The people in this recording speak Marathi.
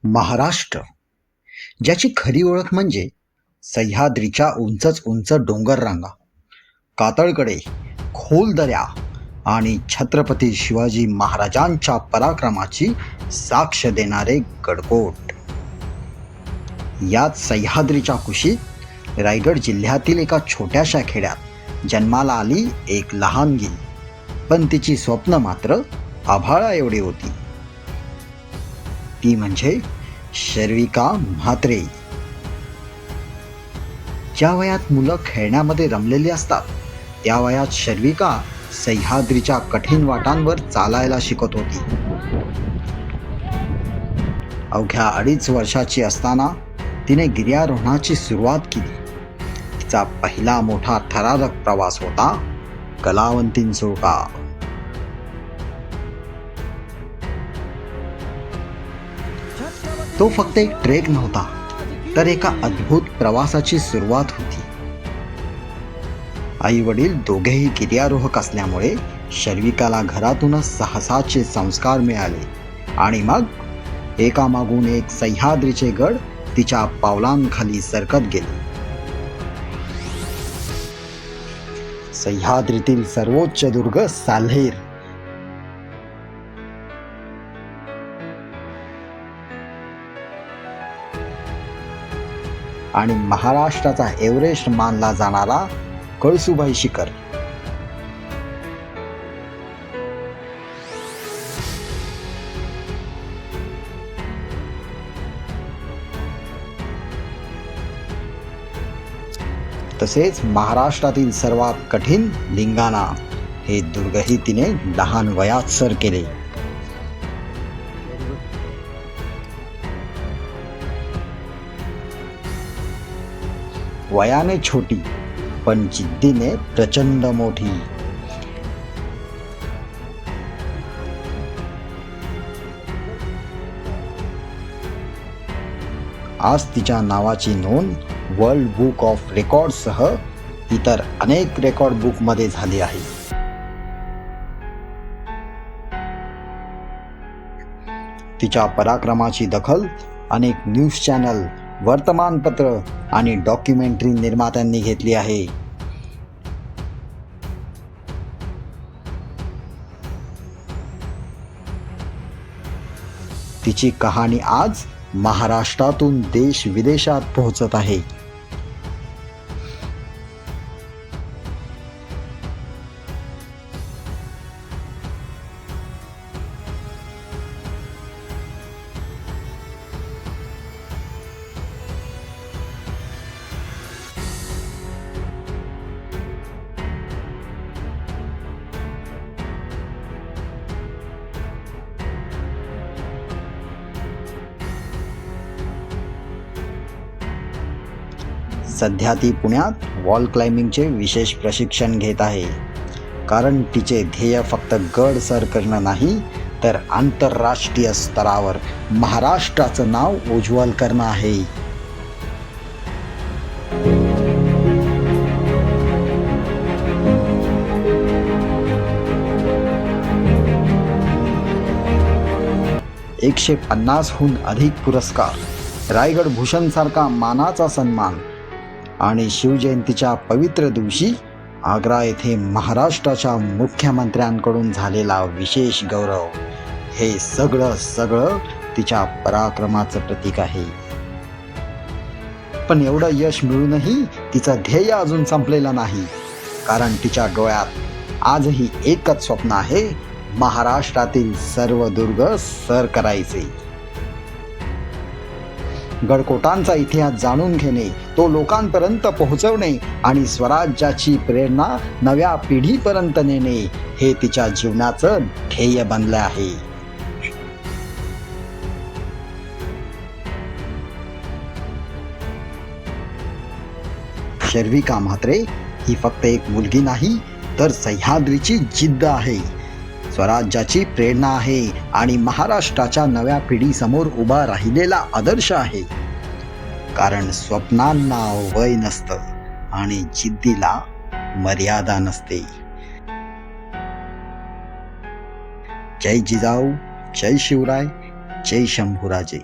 महाराष्ट्र, ज्याची खरी ओळख म्हणजे सह्याद्रीच्या उंचच उंच डोंगर रांगा, कातळकडे, खोल दऱ्या आणि छत्रपती शिवाजी महाराजांच्या पराक्रमाची साक्ष देणारे गडकोट. याच सह्याद्रीच्या कुशीत रायगड जिल्ह्यातील एका छोट्याशा खेड्यात जन्माला आली एक लहानगी, पण तिची स्वप्न मात्र आभाळा एवढी होती. ती म्हणजे शर्विका म्हात्रे. ज्या वयात मुलं खेळण्यामध्ये रमलेली असतात त्या वयात शर्विका सह्याद्रीच्या कठीण वाटांवर चालायला शिकत होती. अवघ्या 2.5 वर्षाची असताना तिने गिर्यारोहणाची सुरुवात केली. तिचा पहिला मोठा थरारक प्रवास होता कलावंतींचोका. तो फक्त एक ट्रेक नव्हता, तर एका अद्भुत प्रवासाची सुरुवात होती. आई वडील दोघेही गिर्यारोहक असल्यामुळे शर्विकाला घरातूनच साहसाचे संस्कार मिळाले आणि मग एकामागून एक सह्याद्रीचे गड तिच्या पावलांखाली सरकत गेले. सह्याद्रीतील सर्वोच्च दुर्ग साल्हेर, आणि महाराष्ट्राचा एव्हरेस्ट मानला जाणारा कळसुबाई शिखर. तसेच महाराष्ट्रातील सर्वात कठीण लिंगाणा हे दुर्गही तिने लहान वयात सर केले. वयाने छोटी पण जिद्दीने प्रचंड मोठी. आज तिच्या नावाची नोंद वर्ल्ड बुक ऑफ रेकॉर्डसह इतर अनेक रेकॉर्ड बुक मध्ये झाली आहे. तिच्या पराक्रमाची दखल अनेक न्यूज चॅनल, वर्तमानपत्र आणि डॉक्युमेंटरी निर्मात्यांनी घेतली आहे. तिची कहाणी आज महाराष्ट्रातून देश विदेशात पोहोचत आहे. सध्या ती पुण्यात वॉल क्लाइम्बिंगचे विशेष प्रशिक्षण घेत आहे, कारण तिचे ध्येय फक्त गड सर करणं नाही, तर आंतरराष्ट्रीय स्तरावर महाराष्ट्राचं नाव उज्ज्वल करणं आहे. ...150हून अधिक पुरस्कार, रायगड भूषण सारखा मानाचा सन्मान आणि शिवजयंतीच्या पवित्र दिवशी आग्रा येथे महाराष्ट्राच्या मुख्यमंत्र्यांकडून झालेला विशेष गौरव, हे सगळं तिच्या पराक्रमाचं प्रतीक आहे. पण एवढं यश मिळूनही तिचं ध्येय अजून संपलेलं नाही, कारण तिच्या डोळ्यात आजही एकच स्वप्न आहे, महाराष्ट्रातील सर्व दुर्ग सर करायचे. गडकोटांचा इतिहास जाणून घेणे, तो लोकांपर्यंत पोहोचवणे आणि स्वराज्याची प्रेरणा नव्या पिढीपर्यंत नेणे, हे तिच्या जीवनाचं ध्येय बनले आहे. शर्विका म्हात्रे ही फक्त एक मुलगी नाही, तर सह्याद्रीची जिद्द आहे, स्वराज्याची प्रेरणा आहे आणि महाराष्ट्राच्या नव्या पिढीसमोर उभा राहिलेला आदर्श आहे. कारण स्वप्नांना वय नसतं आणि जिद्दीला मर्यादा नसते. जय जिजाऊ, जय शिवराय, जय शंभूराजे.